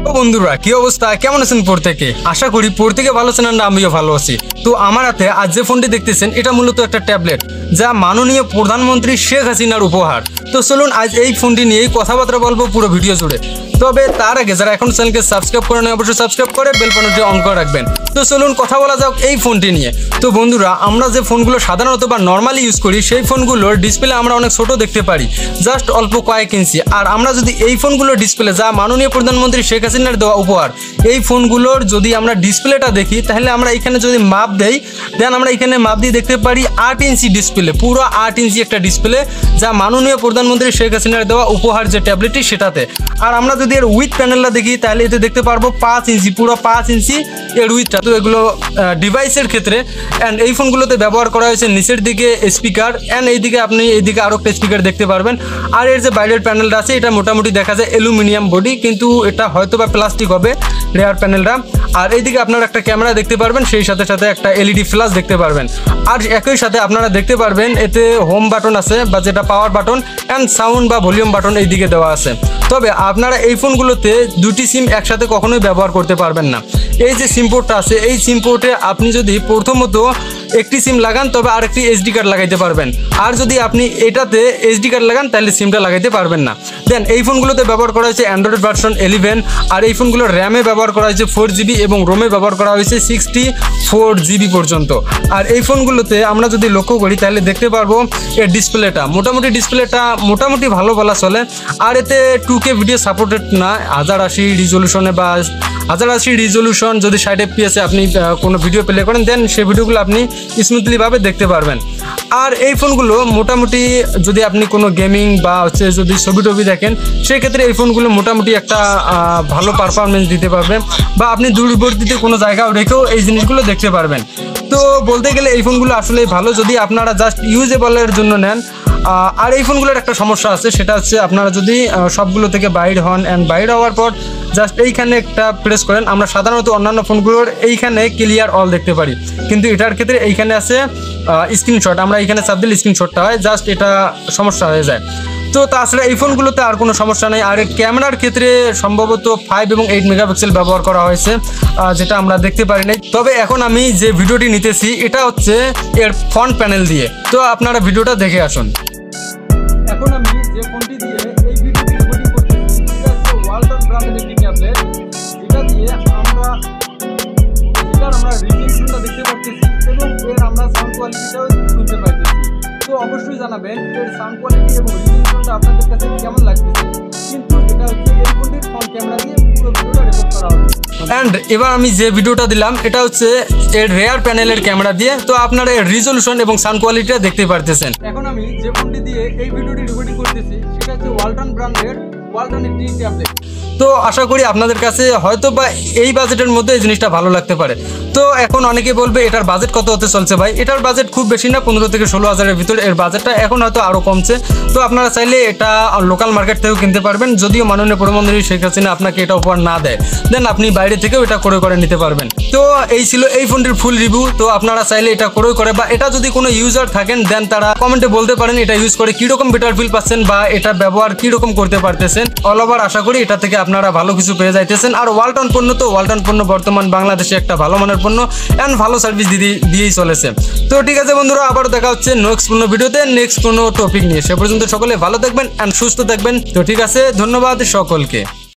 তো বন্ধুরা কি অবস্থা, কেমন আছেন প্রত্যেকে? আশা করি প্রত্যেকে ভালো আছেন আর আমিও ভালো আছি। তো আমার হাতে আজ যে ফোনটি দেখতেছেন এটা মূলত একটা ট্যাবলেট, যা মাননীয় প্রধানমন্ত্রী শেখ হাসিনার উপহার। তো চলুন আজ এই ফোনটি নিয়েই কথাবার্তা বলবো পুরো ভিডিও জুড়ে। তবে তার আগে যারা এখন চ্যানেলকে সাবস্ক্রাইব করে নেয় অবশ্যই সাবস্ক্রাইব করে বেল বাটনটি অন করে রাখবেন। তো চলুন কথা বলা যাক এই ফোনটি নিয়ে। তো বন্ধুরা, আমরা যে ফোনগুলো সাধারণত বা নর্মালি ইউজ করি সেই ফোনগুলোর ডিসপ্লে আমরা অনেক ছোট দেখতে পারি, জাস্ট অল্প কয়েক ইঞ্চি। আর আমরা যদি এই ফোনগুলোর ডিসপ্লে, যা মাননীয় প্রধানমন্ত্রী শেখ হাসিনার দেওয়া উপহার, এই ফোনগুলোর যদি আমরা ডিসপ্লেটা দেখি তাহলে আমরা এখানে যদি মাপ দেই, দেন আমরা এখানে মাপ দিয়ে দেখতে পারি 8 ইঞ্চি ডিসপ্লে, পুরো 8 ইঞ্চি একটা ডিসপ্লে, যা মাননীয় প্রধানমন্ত্রী শেখ হাসিনার দেওয়া উপহার যে ট্যাবলেটটি সেটাতে। আর আমরা যদি এর উইথ প্যানেলটা দেখি তাহলে এতে দেখতে পারবো 5 ইঞ্চি, পুরো 5 ইঞ্চি এর উইথটা। তো এগুলো ডিভাইসের ক্ষেত্রে অ্যান্ড এই ফোনগুলোতে ব্যবহার করা হয়েছে নিচের দিকে স্পিকার, অ্যান্ড এইদিকে আপনি এইদিকে আরও একটা স্পিকার দেখতে পারবেন। আর এর যে বাইরের প্যানেলটা আছে এটা মোটামুটি দেখা যায় অ্যালুমিনিয়াম বডি, কিন্তু এটা হয়তো বা প্লাস্টিক হবে রেয়ার প্যানেলটা। আর এইদিকে আপনারা একটা ক্যামেরা দেখতে পারবেন, সেই সাথে সাথে একটা এলইডি ফ্ল্যাশ দেখতে পারবেন। আর একই সাথে আপনারা দেখতে পারবেন এতে হোম বাটন আছে, বা যেটা পাওয়ার বাটন, অ্যান্ড সাউন্ড বা ভলিউম বাটন এই দিকে দেওয়া আছে। তবে আপনারা এই ফোনগুলোতে দুটি সিম একসাথে কখনোই ব্যবহার করতে পারবেন না। এই যে সিম পোর্টটা আছে, এই সিম পোর্টে আপনি যদি প্রথমত একটি সিম লাগান তবে আরেকটি এসডি কার্ড লাগাইতে পারবেন, আর যদি আপনি এটাতে এসডি কার্ড লাগান তাহলে সিমটা লাগাইতে পারবেন না। দেন এই ফোনগুলোতে ব্যবহার করা হয়েছে অ্যান্ড্রয়েড ভার্সন 11, আর এই ফোনগুলোর র্যামে ব্যবহার করা হয়েছে 4GB এবং রোমে ব্যবহার করা হয়েছে 64GB পর্যন্ত। আর এই ফোনগুলোতে আমরা যদি লক্ষ্য করি তাহলে দেখতে পারবো এর ডিসপ্লেটা মোটামুটি ভালো বলা চলে। আর এতে 2K ভিডিও সাপোর্টেড না, 1080 রিজলিউশনে বা 1080 রিজলিউশন যদি 60 FPS আপনি কোনো ভিডিও প্লে করেন, দেন সেই ভিডিওগুলো আপনি স্মুথলিভাবে দেখতে পারবেন। আর এই ফোনগুলো মোটামুটি যদি আপনি কোনো গেমিং বা যদি ছবি টবি দেখেন, সেক্ষেত্রে এই ফোনগুলো মোটামুটি একটা ভালো পারফরমেন্স দিতে পারবে, বা আপনি দূরবর্তীতে কোনো জায়গাও রেখেও এই জিনিসগুলো দেখতে পারবেন। তো বলতে গেলে এই ফোনগুলো আসলেই ভালো যদি আপনারা জাস্ট ইউজেবলের জন্য নেন। আর এই ফোনগুলোর একটা সমস্যা আছে, সেটা হচ্ছে আপনারা যদি সবগুলো থেকে বাইর হন, অ্যান্ড বাইর হওয়ার পর জাস্ট এইখানে একটা প্রেস করেন, আমরা সাধারণত অন্যান্য ফোনগুলোর এইখানে ক্লিয়ার অল দেখতে পারি, কিন্তু এটার ক্ষেত্রে এইখানে আছে স্ক্রিনশট, আমরা এইখানে চাপ দিলে স্ক্রিনশটটা হয়, জাস্ট এটা সমস্যা হয়ে যায়। তো তাছাড়া এই ফোনগুলোতে আর কোনো সমস্যা নেই। আর ক্যামেরার ক্ষেত্রে সম্ভবত 5 এবং 8 মেগাপিক্সেল ব্যবহার করা হয়েছে, যেটা আমরা দেখতে পারি নাই। তবে এখন আমি যে ভিডিওটি নিতেছি এটা হচ্ছে এর ফ্রন্ট প্যানেল দিয়ে, তো আপনারা ভিডিওটা দেখে আসুন। এখন আমি যে ফোনটি দিয়ে এই ভিডিওটি রেকর্ডিং করতেছি এটা হচ্ছে ওয়ালটন ব্র্যান্ডের একটি ট্যাবলেট, যেটা দিয়ে আমরা রেজোলিউশনটা দেখতে পাচ্ছি এবং এর আমরা সাউন্ড কোয়ালিটিটাও শুনতে পাইতেছি। তো অবশ্যই জানাবেন এর সাউন্ড কোয়ালিটি এবং রেজোলিউশনটা আপনাদের কাছে কেমন লাগতেছে। কিন্তু এটা হচ্ছে এই ফোনটির ফ্রন্ট ক্যামেরা দিয়ে পুরো ভিডিওটা রেকর্ড করা হবে। অ্যান্ড এবার আমি যে ভিডিওটা দিলাম এটা হচ্ছে এর রেয়ার প্যানেলের ক্যামেরা দিয়ে, তো আপনারা এর রেজোলিউশন এবং সাউন্ড কোয়ালিটিটা দেখতে পারতেছেন। এখন আমি যে ফোনটি দিয়ে এই ভিডিওটি রেকর্ডিং করতেছি সেটা হচ্ছে ওয়ালটন ব্র্যান্ডের ওয়ালটন একটি ট্যাবলেট। তো আশা করি আপনাদের কাছে হয়তো বা এই বাজেটের মধ্যে এই জিনিসটা ভালো লাগতে পারে। তো এখন অনেকে বলবে এটার বাজেট কত হতে চলছে ভাই? এটার বাজেট খুব বেশি না, 15 থেকে 16 হাজারের ভিতরে এর বাজেটটা, এখন হয়তো আরও কমছে। তো আপনারা চাইলে এটা লোকাল মার্কেট থেকেও কিনতে পারবেন, যদিও মাননীয় প্রধানমন্ত্রী শেখ হাসিনা আপনাকে এটা উপহার না দেয়, দেন আপনি বাইরে থেকেও এটা ক্রয় করে নিতে পারবেন। তো এই ছিল এই ফোনটির ফুল রিভিউ। তো আপনারা চাইলে এটা ক্রয় করে, বা এটা যদি কোনো ইউজার থাকেন দেন তারা কমেন্টে বলতে পারেন এটা ইউজ করে কীরকম বেটার ফিল পাচ্ছেন, বা এটা ব্যবহার কীরকম করতে পারতেছেন। অল ওভার আশা করি এটা থেকে আপনারা ভালো কিছু পেয়ে যাইতেছেন। আর ওয়ালটন পণ্য, তো ওয়ালটন পণ্য বর্তমান বাংলাদেশে একটা ভালো মানের পণ্য অ্যান্ড ভালো সার্ভিস দিয়েই চলেছে। তো ঠিক আছে বন্ধুরা, আবারও দেখা হচ্ছে নেক্সট কোনো ভিডিওতে নেক্সট কোনো টপিক নিয়ে। সে পর্যন্ত সকলে ভালো থাকবেন অ্যান্ড সুস্থ থাকবেন। তো ঠিক আছে, ধন্যবাদ সকলকে।